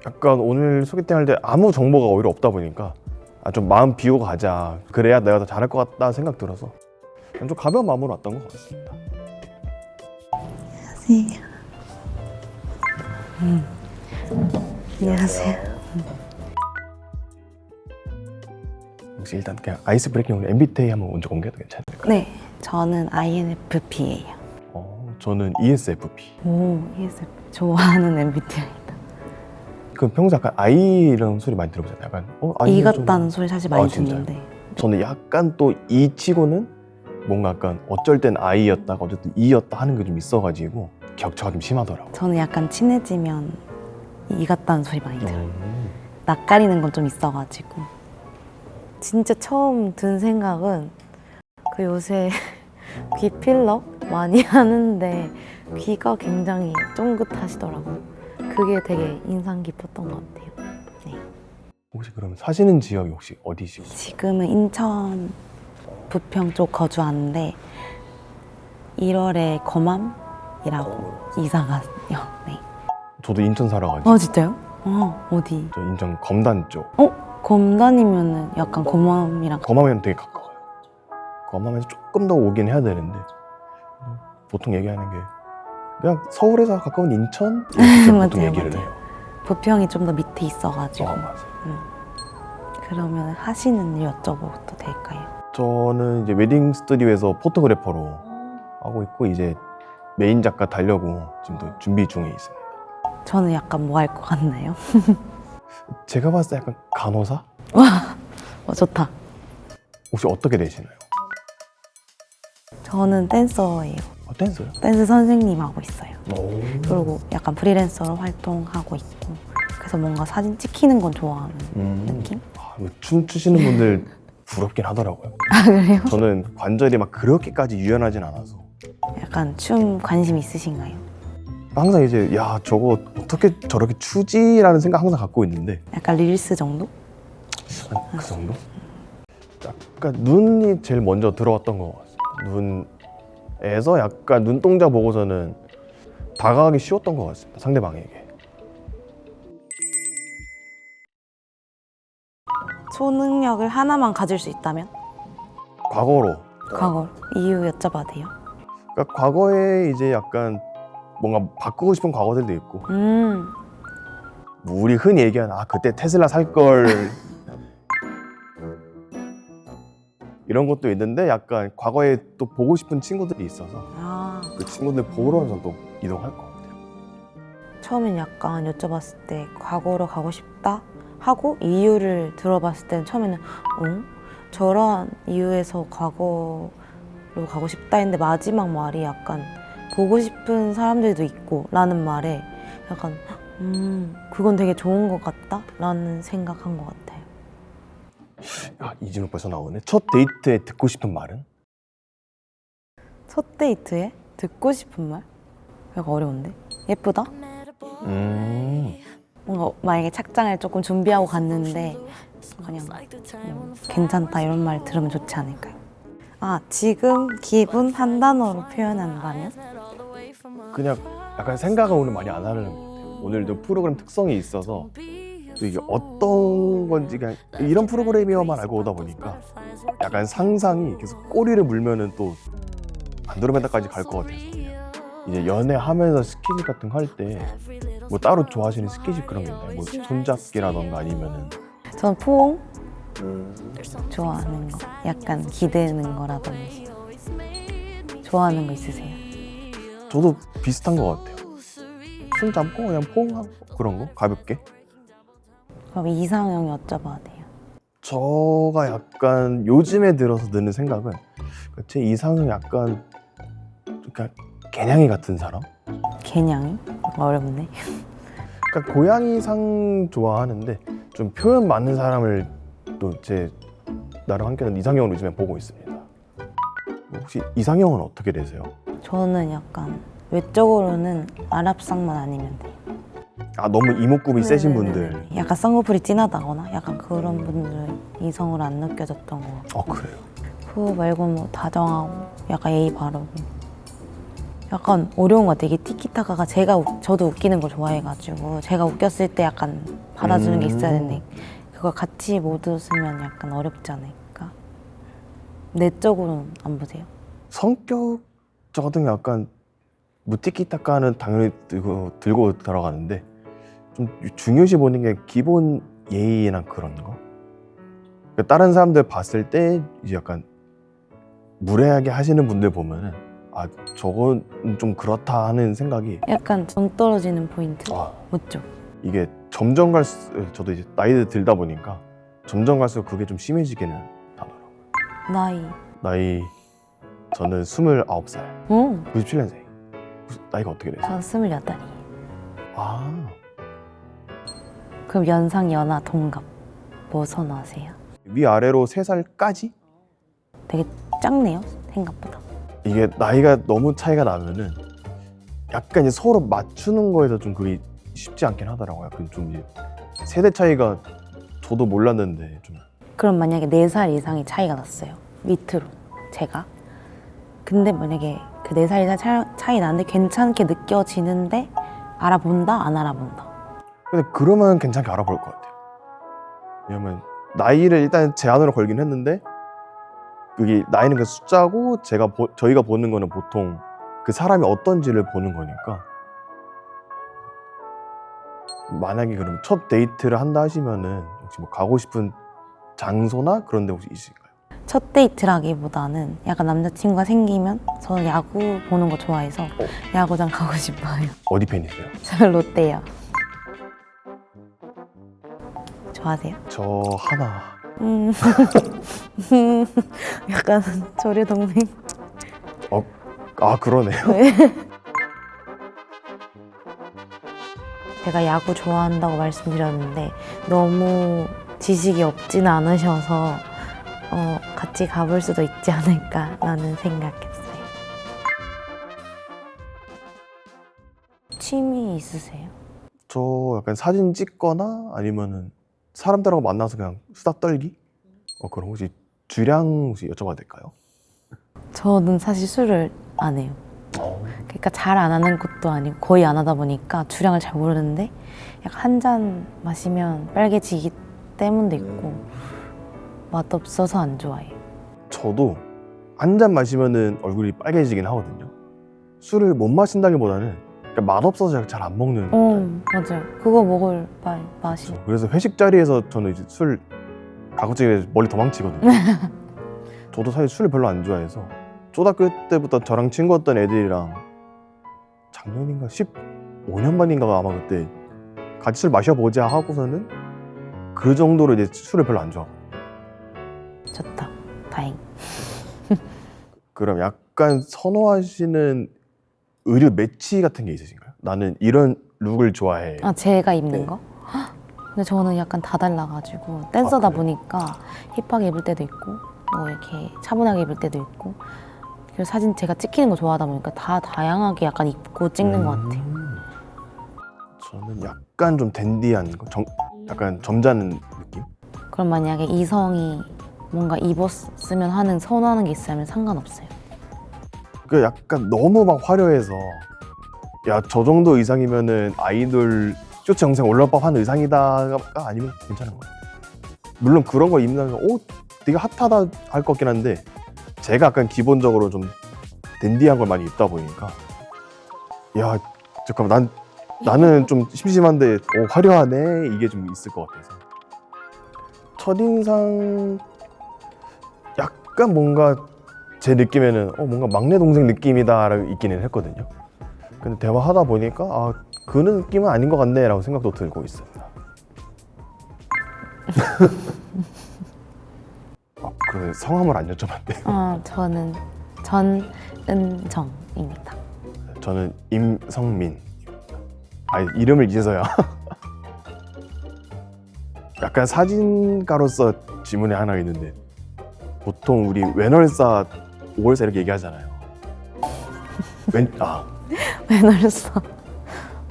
약간 오늘 소개팅 할 때 아무 정보가 오히려 없다 보니까 좀 마음 비우고 가자. 그래야 내가 더 잘할 것 같다 생각 들어서 좀 가벼운 마음으로 왔던 것 같습니다. 안녕하세요. 혹시 일단 그냥 아이스 브레이킹으로 MBTI 한번 먼저 공개해도 괜찮을까요? 네, 저는 INFP예요. 저는 ESFP. 오, ESFP 좋아하는 MBTI다. 그 평소 약간 I 이런 소리 많이 들어보잖아요. 약간 E I는 좀- 같다는 소리 사실 많이 진짜요? 듣는데 저는 약간 또 E 치고는 뭔가 약간 어쩔 땐 I였다가 어쨌든 E였다 하는 게 좀 있어가지고 격차가 좀 심하더라고요. 저는 약간 친해지면 E 같다는 소리 많이 들어요. 낯가리는 건 좀 있어가지고 진짜 처음 든 생각은 그 요새 귀 필러 많이 하는데 귀가 굉장히 쫑긋하시더라고요. 그게 되게 인상 깊었던 것 같아요. 네. 혹시 그러면 사시는 지역이 혹시 어디시고? 지금은 인천 부평 쪽 거주하는데 1월에 거맘이라고 이사 가요. 네. 저도 인천 살아가지고 진짜요? 어디? 저 인천 검단 쪽. 검단이면은 약간 거맘이랑 검암이랑 되게 가까워요. 검암에서 조금 더 오긴 해야 되는데 보통 얘기하는 게 그냥 서울에서 가까운 인천 이렇게 보통 맞아요, 얘기를 맞아요. 해요. 부평이 좀 더 밑에 있어가지고 맞아요. 그러면 하시는 일 여쭤봐도 될까요? 저는 이제 웨딩 스튜디오에서 포토그래퍼로 하고 있고 이제 메인 작가 달려고 지금도 준비 중에 있습니다. 저는 약간 뭐 할 것 같나요? 제가 봤을 때 약간 간호사? 좋다. 혹시 어떻게 되시나요? 저는 댄서예요. 댄서요? 댄스 선생님 하고 있어요. 오. 그리고 약간 프리랜서로 활동하고 있고 그래서 뭔가 사진 찍히는 건 좋아하는 느낌? 춤 추시는 분들 부럽긴 하더라고요. 그래요? 저는 관절이 막 그렇게까지 유연하진 않아서 약간 춤 관심 있으신가요? 항상 이제 야 저거 어떻게 저렇게 추지라는 생각 항상 갖고 있는데 약간 릴스 정도? 한 그 정도? 약간 눈이 제일 먼저 들어왔던 것 같습니다. 눈에서 약간 눈동자 보고서는 다가가기 쉬웠던 것 같습니다. 상대방에게. 초능력을 하나만 가질 수 있다면? 과거로. 과거 이유 여쭤봐도 돼요? 그러니까 과거에 이제 약간 뭔가 바꾸고 싶은 과거들도 있고 뭐 우리 흔히 얘기하는 그때 테슬라 살 걸 이런 것도 있는데 약간 과거에 또 보고 싶은 친구들이 있어서 그 친구들 보러 전 또 이동할 것 같아요. 처음엔 약간 여쭤봤을 때 과거로 가고 싶다 하고 이유를 들어봤을 때는 처음에는 저런 이유에서 과거로 가고 싶다 했는데 마지막 말이 약간 보고 싶은 사람들도 있고 라는 말에 약간 그건 되게 좋은 것 같다 라는 생각한 것 같아요. 이 질문 벌써 나오네. 첫 데이트에 듣고 싶은 말은? 첫 데이트에 듣고 싶은 말? 약간 어려운데? 예쁘다? 뭔가 만약에 착장을 조금 준비하고 갔는데 그냥 괜찮다 이런 말 들으면 좋지 않을까요? 지금 기분 한 단어로 표현한다면? 그냥 약간 생각을 오늘 많이 안 하는 것 같아요. 오늘도 프로그램 특성이 있어서 또 이게 어떤 건지 그냥 이런 프로그램이어만 알고 오다 보니까 약간 상상이 계속 꼬리를 물면은 또 안드로메다까지 갈 것 같아서 이제 연애하면서 스킨십 같은 거 할 때 뭐 따로 좋아하시는 스킨십 그런 게 있나요? 뭐 손잡기라던가 아니면은 저는 포옹 좋아하는 거 약간 기대는 거라든지 좋아하는 거 있으세요? 저도 비슷한 것 같아요. 손 잡고 그냥 포옹하고 그런 거 가볍게. 그럼 이상형 여쭤봐도 돼요? 저가 약간 요즘에 들어서 드는 생각은 제 이상은 약간 그러니까 개냥이 같은 사람? 개냥이? 어렵네. 그러니까 고양이상 좋아하는데 좀 표현 많은 사람을 또 제 나름 한켠은 이상형으로 요즘에 보고 있습니다. 혹시 이상형은 어떻게 되세요? 저는 약간 외적으로는 아랍상만 아니면 돼요. 너무 이목구비 세신 네네네네. 분들. 약간 쌍꺼풀이 진하다거나 약간 그런 분들은 이성으로 안 느껴졌던 것 같고 그래요? 그거 말고 뭐 다정하고 약간 예의 바르고 약간 어려운 것 같아요. 이게 티키타카가 저도 웃기는 걸 좋아해가지고 제가 웃겼을 때 약간 받아주는 게 있어야 되는데 그걸 같이 못 웃으면 약간 어렵지 않을까? 내적으로는 안 보세요? 성격적으로는 약간 무티키타카는 당연히 들고 들어가는데 좀 중요시 보는 게 기본 예의나 그런 거. 그러니까 다른 사람들 봤을 때 이제 약간 무례하게 하시는 분들 보면은 아 저건 좀 그렇다 하는 생각이 약간 정 떨어지는 포인트? 아, 맞죠? 이게 점점 갈수록 저도 이제 나이 들다 보니까 점점 갈수록 그게 좀 심해지기는 하더라고요. 나이 저는 29살, 오, 97년생. 나이가 어떻게 되세요? 저 28이에요. 아 그럼 연상, 연하, 동갑 뭐 선호하세요? 위아래로 3살까지? 되게 작네요, 생각보다. 이게 나이가 너무 차이가 나면은 약간 이제 서로 맞추는 거에서 좀 그게 쉽지 않긴 하더라고요. 좀 이제 세대 차이가 저도 몰랐는데 좀 그럼 만약에 4살 이상이 차이가 났어요, 밑으로 제가. 근데 만약에 그 4살 이상 차이 나는데 괜찮게 느껴지는데 알아본다? 안 알아본다? 근데 그러면 괜찮게 알아볼 것 같아요. 왜냐면 나이를 일단 제한으로 걸긴 했는데 그게 나이는 그 숫자고 저희가 보는 거는 보통 그 사람이 어떤지를 보는 거니까 만약에 그럼 첫 데이트를 한다 하시면은 혹시 뭐 가고 싶은 장소나 그런 데 혹시 있을까요? 첫 데이트라기보다는 약간 남자친구가 생기면 저는 야구 보는 거 좋아해서 야구장 가고 싶어요. 어디 팬이세요? 저는 롯데요. 좋아하세요? 저 하나. 약간 조류 동맹. 아 그러네요. 제가 야구 좋아한다고 말씀드렸는데 너무 지식이 없지는 않으셔서 같이 가볼 수도 있지 않을까라는 생각했어요. 취미 있으세요? 저 약간 사진 찍거나 아니면은 사람들하고 만나서 그냥 수다 떨기? 그럼 혹시 주량 혹시 여쭤봐도 될까요? 저는 사실 술을 안 해요. 그러니까 잘 안 하는 것도 아니고 거의 안 하다 보니까 주량을 잘 모르는데 약간 한 잔 마시면 빨개지기 때문도 있고 맛없어서 안 좋아해요. 저도 한 잔 마시면은 얼굴이 빨개지긴 하거든요. 술을 못 마신다기보다는 그러니까 맛없어서 잘 안 먹는 맞아요. 그거 먹을 맛이. 그래서 회식 자리에서 저는 이제 술 가급적이면 멀리 도망치거든요. 저도 사실 술을 별로 안 좋아해서 초등학교 때부터 저랑 친구였던 애들이랑 작년인가 15년 만인가 아마 그때 같이 술 마셔보자 하고서는 그 정도로 이제 술을 별로 안 좋아하고. 좋다. 다행. 그럼 약간 선호하시는 의류 매치 같은 게 있으신가요? 나는 이런 룩을 좋아해. 아, 제가 입는 네. 거? 근데 저는 약간 다 달라가지고 댄서다 그래요? 보니까 힙하게 입을 때도 있고 뭐 이렇게 차분하게 입을 때도 있고 그리고 사진 제가 찍히는 거 좋아하다 보니까 다 다양하게 약간 입고 찍는 것 같아요. 저는 약간 좀 댄디한 거, 약간 점잖은 느낌? 그럼 만약에 이성이 뭔가 입었으면 하는 선호하는 게 있으면 상관없어요. 그 약간 너무 막 화려해서 야 저 정도 의상이면은 아이돌 쇼츠 영상 올라올 법한 의상이다가 아니면 괜찮은 것 같아요. 물론 그런 거 입는 되게 핫하다 할 것 같긴 한데 제가 약간 기본적으로 좀 댄디한 걸 많이 입다 보니까 야 잠깐만 나는 좀 심심한데 화려하네 이게 좀 있을 것 같아서 첫인상 약간 뭔가 제 느낌에는 뭔가 막내 동생 느낌이다라고 있기는 했거든요. 근데 대화하다 보니까 그 느낌은 아닌 것 같네라고 생각도 들고 있습니다. 그러면 성함을 안 여쭤봤대요. 저는 전은정입니다. 저는 임성민. 이름을 이제서야. 약간 사진가로서 질문이 하나 있는데 보통 우리 외널사 5월사 이렇게 얘기하잖아요. 외널사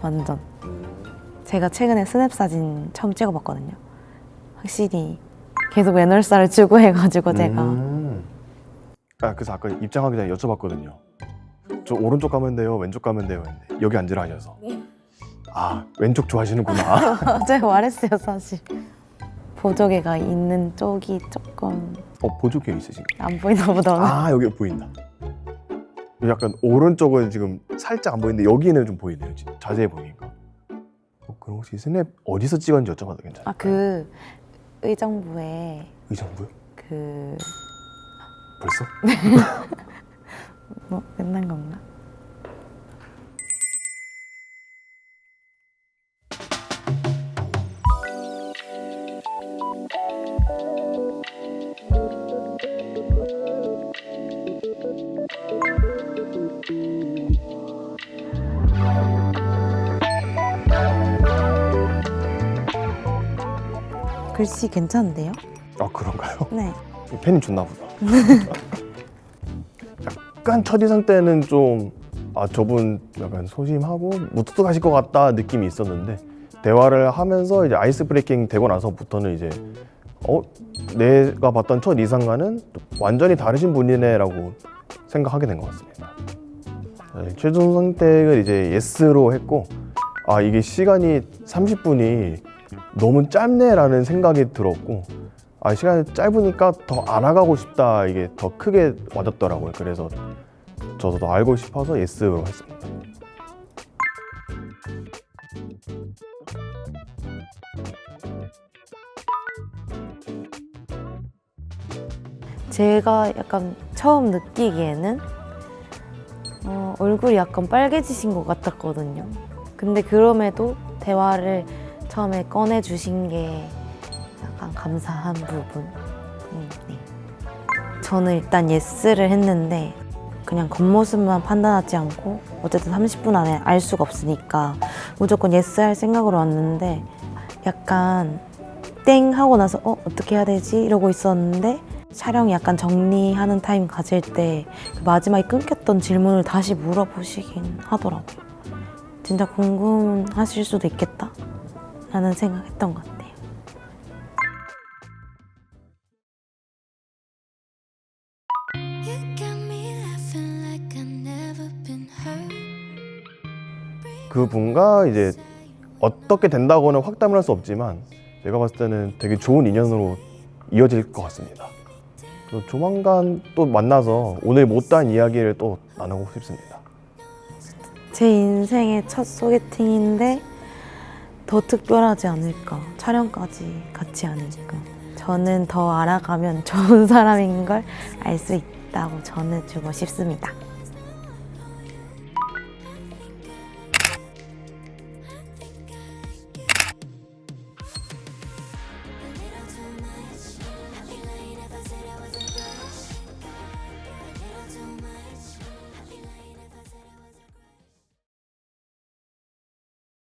완전. 제가 최근에 스냅 사진 처음 찍어봤거든요. 확실히 계속 외널사를 추구해가지고 제가 그래서 아까 입장하기 전에 여쭤봤거든요. 저 오른쪽 가면 돼요, 왼쪽 가면 돼요 했는데 여기 앉으라 하셔서 아 왼쪽 좋아하시는구나. 제가 말했어요 사실. 보조개가 있는 쪽이 조금 보조개 있으신가요? 안 보이나 보다. 아 여기 보인다. 약간 오른쪽은 지금 살짝 안 보이는데 여기는 좀 보이네요. 지금 자세히 보니까. 그럼 혹시 스냅 어디서 찍었는지 여쭤봐도 괜찮아요? 아 그 의정부에 의정부요? 그 벌써? 뭐 끝난 건가? 글씨 괜찮은데요? 아 그런가요? 네. 펜이 좋나 보다. 약간 첫인상 때는 좀 저분 약간 소심하고 무뚝뚝하실 것 같다 느낌이 있었는데 대화를 하면서 이제 아이스 브레이킹 되고 나서부터는 이제 내가 봤던 첫 이상과는 완전히 다르신 분이네라고 생각하게 된 것 같습니다. 최종 선택을 이제 예스로 했고 이게 시간이 30분이 너무 짧네라는 생각이 들었고 시간이 짧으니까 더 알아가고 싶다 이게 더 크게 와닿더라고요. 그래서 저도 더 알고 싶어서 예스로 했습니다. 제가 약간 처음 느끼기에는 얼굴이 약간 빨개지신 것 같았거든요. 근데 그럼에도 대화를 처음에 꺼내주신 게 약간 감사한 부분. 네. 저는 일단 예스를 했는데 그냥 겉모습만 판단하지 않고 어쨌든 30분 안에 알 수가 없으니까 무조건 예스 할 생각으로 왔는데 약간 땡 하고 나서 어떻게 해야 되지? 이러고 있었는데 촬영이 약간 정리하는 타임 가질 때 그 마지막에 끊겼던 질문을 다시 물어보시긴 하더라고요. 진짜 궁금하실 수도 있겠다 라는 생각했던 것 같아요. 그분과 이제 어떻게 된다고는 확답을 할 수 없지만 제가 봤을 때는 되게 좋은 인연으로 이어질 것 같습니다. 조만간 또 만나서 오늘 못다한 이야기를 또 나누고 싶습니다. 제 인생의 첫 소개팅인데 더 특별하지 않을까. 촬영까지 같이 하니까. 저는 더 알아가면 좋은 사람인 걸 알 수 있다고 전해주고 싶습니다.